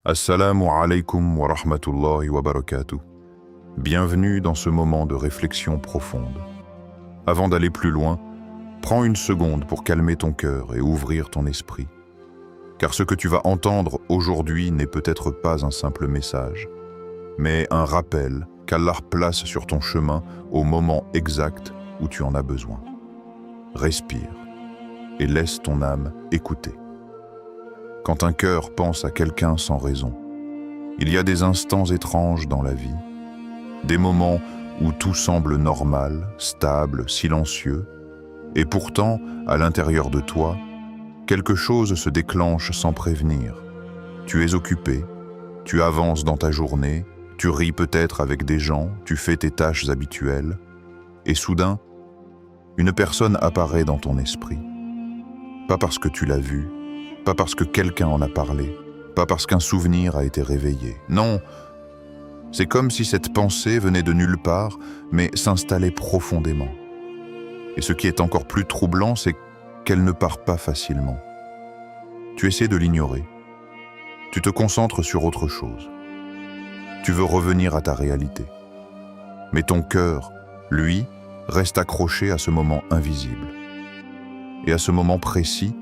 Assalamu alaikum wa rahmatullahi wa barakatuh. Bienvenue dans ce moment de réflexion profonde. Avant d'aller plus loin, prends une seconde pour calmer ton cœur et ouvrir ton esprit. Car ce que tu vas entendre aujourd'hui n'est peut-être pas un simple message, mais un rappel qu'Allah place sur ton chemin au moment exact où tu en as besoin. Respire et laisse ton âme écouter. Quand un cœur pense à quelqu'un sans raison, il y a des instants étranges dans la vie, des moments où tout semble normal, stable, silencieux, et pourtant, à l'intérieur de toi, quelque chose se déclenche sans prévenir. Tu es occupé, tu avances dans ta journée, tu ris peut-être avec des gens, tu fais tes tâches habituelles, et soudain, une personne apparaît dans ton esprit. Pas parce que tu l'as vue, pas parce que quelqu'un en a parlé, pas parce qu'un souvenir a été réveillé. Non, c'est comme si cette pensée venait de nulle part, mais s'installait profondément. Et ce qui est encore plus troublant, c'est qu'elle ne part pas facilement. Tu essaies de l'ignorer. Tu te concentres sur autre chose. Tu veux revenir à ta réalité. Mais ton cœur, lui, reste accroché à ce moment invisible. Et à ce moment précis,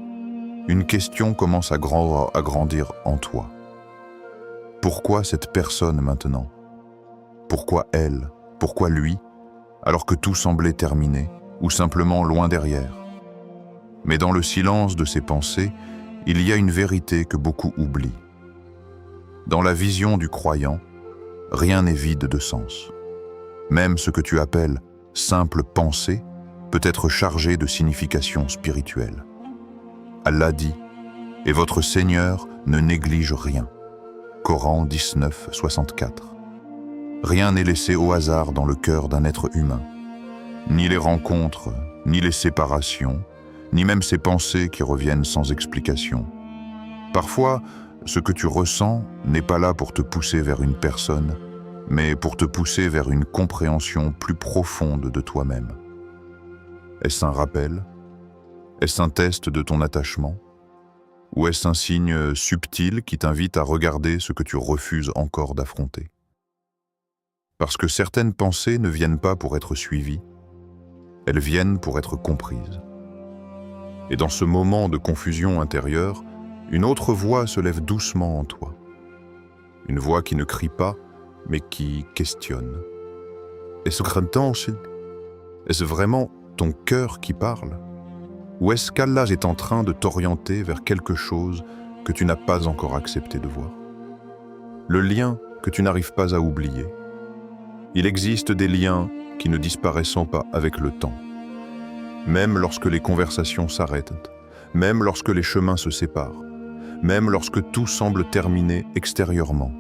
une question commence à grandir en toi. Pourquoi cette personne maintenant? Pourquoi elle? Pourquoi lui? Alors que tout semblait terminé, ou simplement loin derrière. Mais dans le silence de ces pensées, il y a une vérité que beaucoup oublient. Dans la vision du croyant, rien n'est vide de sens. Même ce que tu appelles simple pensée peut être chargé de signification spirituelle. Allah dit « Et votre Seigneur ne néglige rien » Coran 19, 64. Rien n'est laissé au hasard dans le cœur d'un être humain. Ni les rencontres, ni les séparations, ni même ces pensées qui reviennent sans explication. Parfois, ce que tu ressens n'est pas là pour te pousser vers une personne, mais pour te pousser vers une compréhension plus profonde de toi-même. Est-ce un rappel? Est-ce un test de ton attachement? Ou est-ce un signe subtil qui t'invite à regarder ce que tu refuses encore d'affronter? Parce que certaines pensées ne viennent pas pour être suivies, elles viennent pour être comprises. Et dans ce moment de confusion intérieure, une autre voix se lève doucement en toi. Une voix qui ne crie pas, mais qui questionne. Est-ce vraiment ton cœur qui parle? Ou est-ce qu'Allah est en train de t'orienter vers quelque chose que tu n'as pas encore accepté de voir? Le lien que tu n'arrives pas à oublier. Il existe des liens qui ne disparaissent pas avec le temps. Même lorsque les conversations s'arrêtent, même lorsque les chemins se séparent, même lorsque tout semble terminé extérieurement.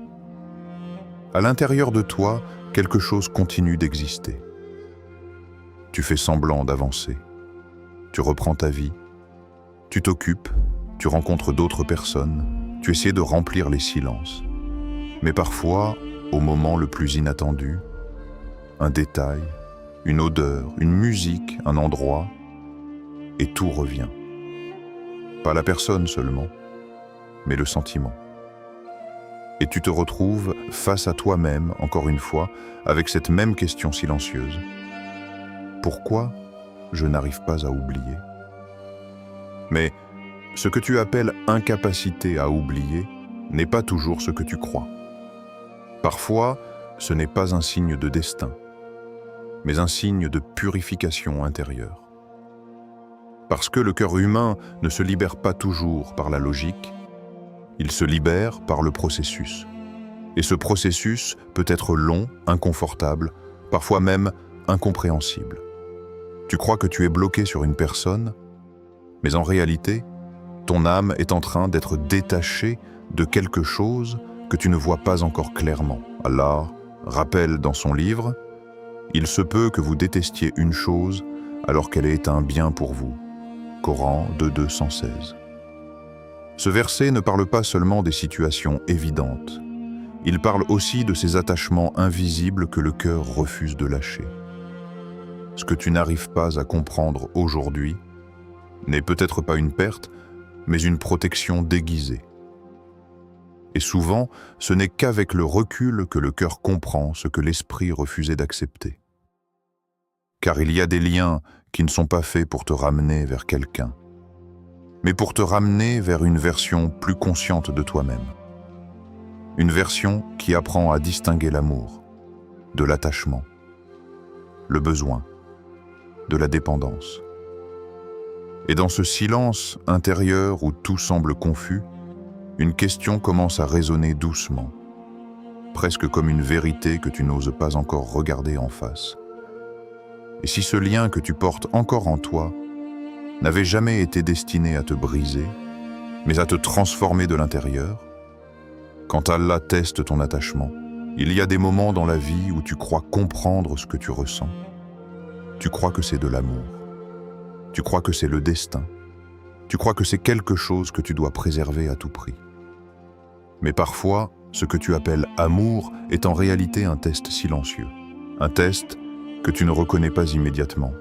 À l'intérieur de toi, quelque chose continue d'exister. Tu fais semblant d'avancer. Tu reprends ta vie, tu t'occupes, tu rencontres d'autres personnes, tu essaies de remplir les silences. Mais parfois, au moment le plus inattendu, un détail, une odeur, une musique, un endroit, et tout revient. Pas la personne seulement, mais le sentiment. Et tu te retrouves face à toi-même, encore une fois, avec cette même question silencieuse. Pourquoi je n'arrive pas à oublier? Mais ce que tu appelles incapacité à oublier n'est pas toujours ce que tu crois. Parfois, ce n'est pas un signe de destin, mais un signe de purification intérieure. Parce que le cœur humain ne se libère pas toujours par la logique, il se libère par le processus. Et ce processus peut être long, inconfortable, parfois même incompréhensible. Tu crois que tu es bloqué sur une personne, mais en réalité, ton âme est en train d'être détachée de quelque chose que tu ne vois pas encore clairement. Allah rappelle dans son livre « Il se peut que vous détestiez une chose alors qu'elle est un bien pour vous » Coran 2:116. Ce verset ne parle pas seulement des situations évidentes, il parle aussi de ces attachements invisibles que le cœur refuse de lâcher. Ce que tu n'arrives pas à comprendre aujourd'hui n'est peut-être pas une perte, mais une protection déguisée. Et souvent, ce n'est qu'avec le recul que le cœur comprend ce que l'esprit refusait d'accepter. Car il y a des liens qui ne sont pas faits pour te ramener vers quelqu'un, mais pour te ramener vers une version plus consciente de toi-même. Une version qui apprend à distinguer l'amour, de l'attachement, le besoin, de la dépendance. Et dans ce silence intérieur où tout semble confus, une question commence à résonner doucement, presque comme une vérité que tu n'oses pas encore regarder en face. Et si ce lien que tu portes encore en toi n'avait jamais été destiné à te briser, mais à te transformer de l'intérieur, quand Allah teste ton attachement, il y a des moments dans la vie où tu crois comprendre ce que tu ressens. Tu crois que c'est de l'amour. Tu crois que c'est le destin. Tu crois que c'est quelque chose que tu dois préserver à tout prix. Mais parfois, ce que tu appelles amour est en réalité un test silencieux. Un test que tu ne reconnais pas immédiatement.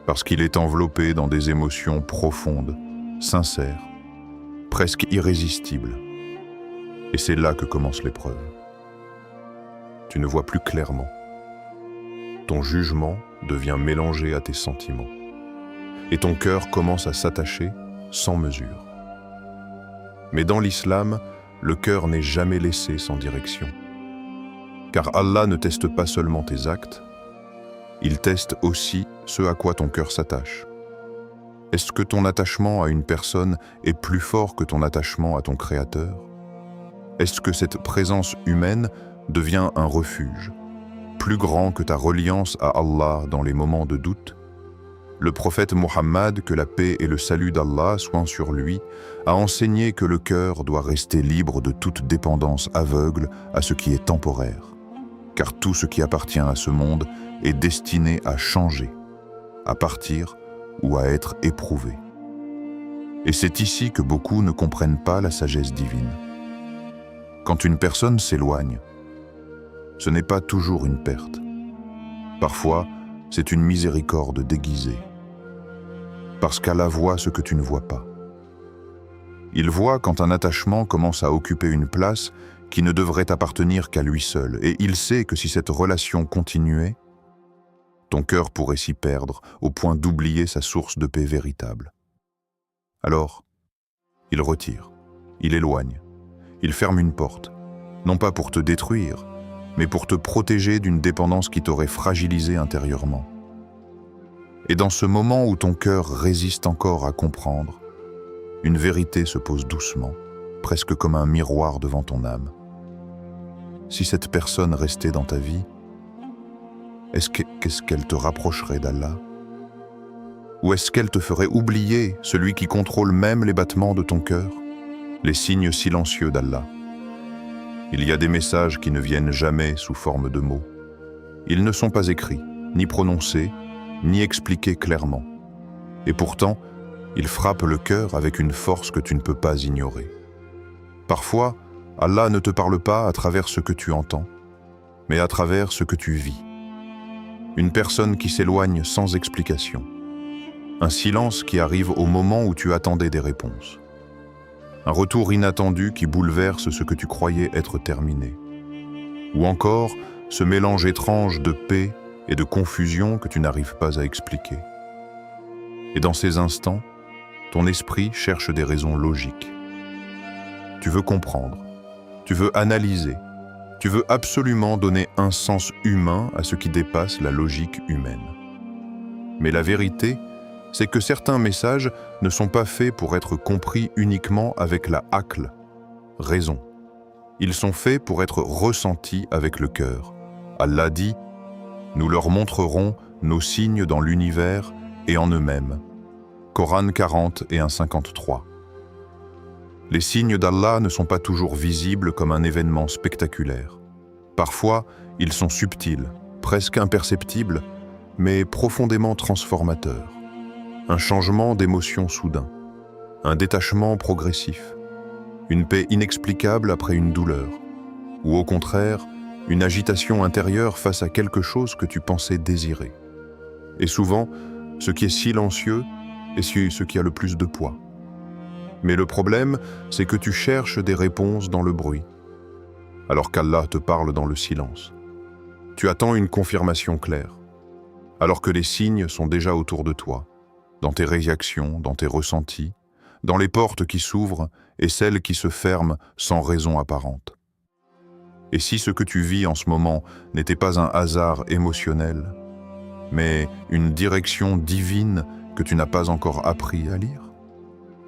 Parce qu'il est enveloppé dans des émotions profondes, sincères, presque irrésistibles. Et c'est là que commence l'épreuve. Tu ne vois plus clairement. Ton jugement devient mélangé à tes sentiments. Et ton cœur commence à s'attacher sans mesure. Mais dans l'islam, le cœur n'est jamais laissé sans direction. Car Allah ne teste pas seulement tes actes, il teste aussi ce à quoi ton cœur s'attache. Est-ce que ton attachement à une personne est plus fort que ton attachement à ton Créateur? Est-ce que cette présence humaine devient un refuge, plus grand que ta reliance à Allah dans les moments de doute? Le prophète Mohammed, que la paix et le salut d'Allah soient sur lui, a enseigné que le cœur doit rester libre de toute dépendance aveugle à ce qui est temporaire, car tout ce qui appartient à ce monde est destiné à changer, à partir ou à être éprouvé. Et c'est ici que beaucoup ne comprennent pas la sagesse divine. Quand une personne s'éloigne, ce n'est pas toujours une perte. Parfois, c'est une miséricorde déguisée. Parce qu'Allah voit ce que tu ne vois pas. Il voit quand un attachement commence à occuper une place qui ne devrait appartenir qu'à lui seul, et il sait que si cette relation continuait, ton cœur pourrait s'y perdre au point d'oublier sa source de paix véritable. Alors, il retire, il éloigne, il ferme une porte, non pas pour te détruire, mais pour te protéger d'une dépendance qui t'aurait fragilisé intérieurement. Et dans ce moment où ton cœur résiste encore à comprendre, une vérité se pose doucement, presque comme un miroir devant ton âme. Si cette personne restait dans ta vie, qu'est-ce qu'elle te rapprocherait d'Allah? Ou est-ce qu'elle te ferait oublier celui qui contrôle même les battements de ton cœur, les signes silencieux d'Allah? Il y a des messages qui ne viennent jamais sous forme de mots. Ils ne sont pas écrits, ni prononcés, ni expliqués clairement. Et pourtant, ils frappent le cœur avec une force que tu ne peux pas ignorer. Parfois, Allah ne te parle pas à travers ce que tu entends, mais à travers ce que tu vis. Une personne qui s'éloigne sans explication. Un silence qui arrive au moment où tu attendais des réponses. Un retour inattendu qui bouleverse ce que tu croyais être terminé. Ou encore, ce mélange étrange de paix et de confusion que tu n'arrives pas à expliquer. Et dans ces instants, ton esprit cherche des raisons logiques. Tu veux comprendre, tu veux analyser, tu veux absolument donner un sens humain à ce qui dépasse la logique humaine. Mais la vérité, c'est que certains messages ne sont pas faits pour être compris uniquement avec la aql, raison. Ils sont faits pour être ressentis avec le cœur. Allah dit « Nous leur montrerons nos signes dans l'univers et en eux-mêmes » Coran 40 et 1,53. Les signes d'Allah ne sont pas toujours visibles comme un événement spectaculaire. Parfois, ils sont subtils, presque imperceptibles, mais profondément transformateurs. Un changement d'émotion soudain, un détachement progressif, une paix inexplicable après une douleur, ou au contraire, une agitation intérieure face à quelque chose que tu pensais désirer. Et souvent, ce qui est silencieux est ce qui a le plus de poids. Mais le problème, c'est que tu cherches des réponses dans le bruit, alors qu'Allah te parle dans le silence. Tu attends une confirmation claire, alors que les signes sont déjà autour de toi, dans tes réactions, dans tes ressentis, dans les portes qui s'ouvrent et celles qui se ferment sans raison apparente. Et si ce que tu vis en ce moment n'était pas un hasard émotionnel, mais une direction divine que tu n'as pas encore appris à lire?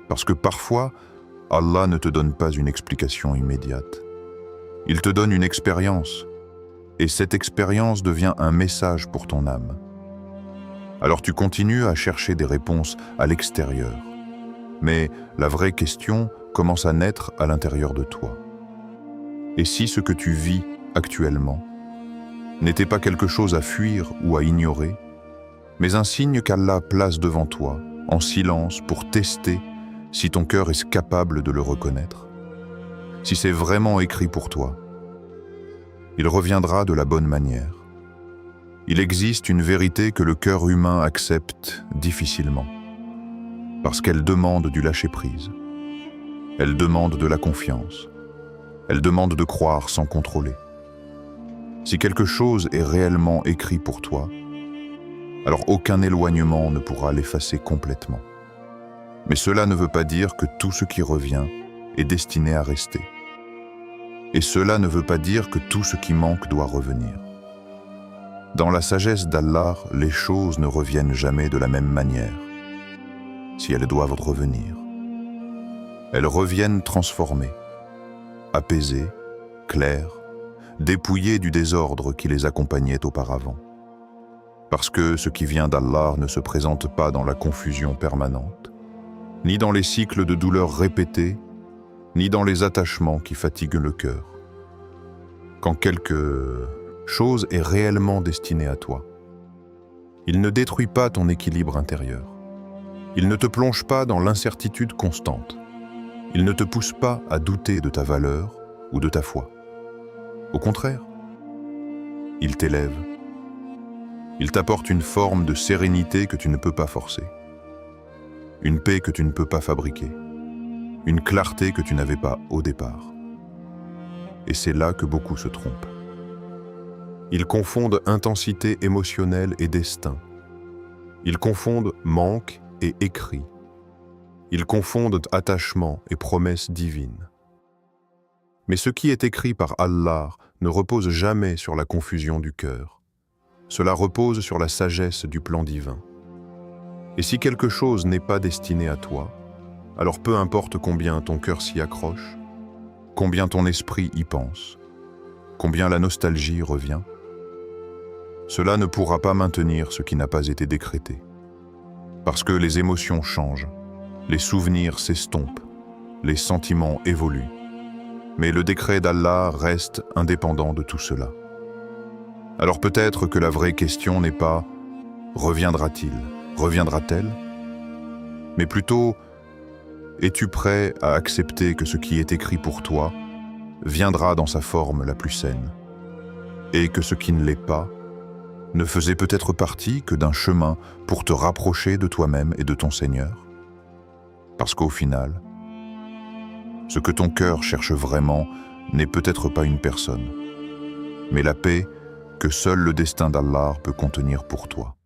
Parce que parfois, Allah ne te donne pas une explication immédiate. Il te donne une expérience, et cette expérience devient un message pour ton âme. Alors tu continues à chercher des réponses à l'extérieur, mais la vraie question commence à naître à l'intérieur de toi. Et si ce que tu vis actuellement n'était pas quelque chose à fuir ou à ignorer, mais un signe qu'Allah place devant toi, en silence, pour tester si ton cœur est capable de le reconnaître, si c'est vraiment écrit pour toi, il reviendra de la bonne manière. Il existe une vérité que le cœur humain accepte difficilement, parce qu'elle demande du lâcher-prise. Elle demande de la confiance. Elle demande de croire sans contrôler. Si quelque chose est réellement écrit pour toi, alors aucun éloignement ne pourra l'effacer complètement. Mais cela ne veut pas dire que tout ce qui revient est destiné à rester. Et cela ne veut pas dire que tout ce qui manque doit revenir. Dans la sagesse d'Allah, les choses ne reviennent jamais de la même manière, si elles doivent revenir. Elles reviennent transformées, apaisées, claires, dépouillées du désordre qui les accompagnait auparavant. Parce que ce qui vient d'Allah ne se présente pas dans la confusion permanente, ni dans les cycles de douleurs répétés, ni dans les attachements qui fatiguent le cœur. Quand quelque chose est réellement destiné à toi, il ne détruit pas ton équilibre intérieur. Il ne te plonge pas dans l'incertitude constante. Il ne te pousse pas à douter de ta valeur ou de ta foi. Au contraire, il t'élève. Il t'apporte une forme de sérénité que tu ne peux pas forcer, une paix que tu ne peux pas fabriquer, une clarté que tu n'avais pas au départ. Et c'est là que beaucoup se trompent. Ils confondent intensité émotionnelle et destin. Ils confondent manque et écrit. Ils confondent attachement et promesse divine. Mais ce qui est écrit par Allah ne repose jamais sur la confusion du cœur. Cela repose sur la sagesse du plan divin. Et si quelque chose n'est pas destiné à toi, alors peu importe combien ton cœur s'y accroche, combien ton esprit y pense, combien la nostalgie revient, cela ne pourra pas maintenir ce qui n'a pas été décrété. Parce que les émotions changent, les souvenirs s'estompent, les sentiments évoluent. Mais le décret d'Allah reste indépendant de tout cela. Alors peut-être que la vraie question n'est pas « reviendra-t-il ? Reviendra-t-elle ?» mais plutôt « es-tu prêt à accepter que ce qui est écrit pour toi viendra dans sa forme la plus saine et que ce qui ne l'est pas ne faisait peut-être partie que d'un chemin pour te rapprocher de toi-même et de ton Seigneur? Parce qu'au final, ce que ton cœur cherche vraiment n'est peut-être pas une personne, mais la paix que seul le destin d'Allah peut contenir pour toi.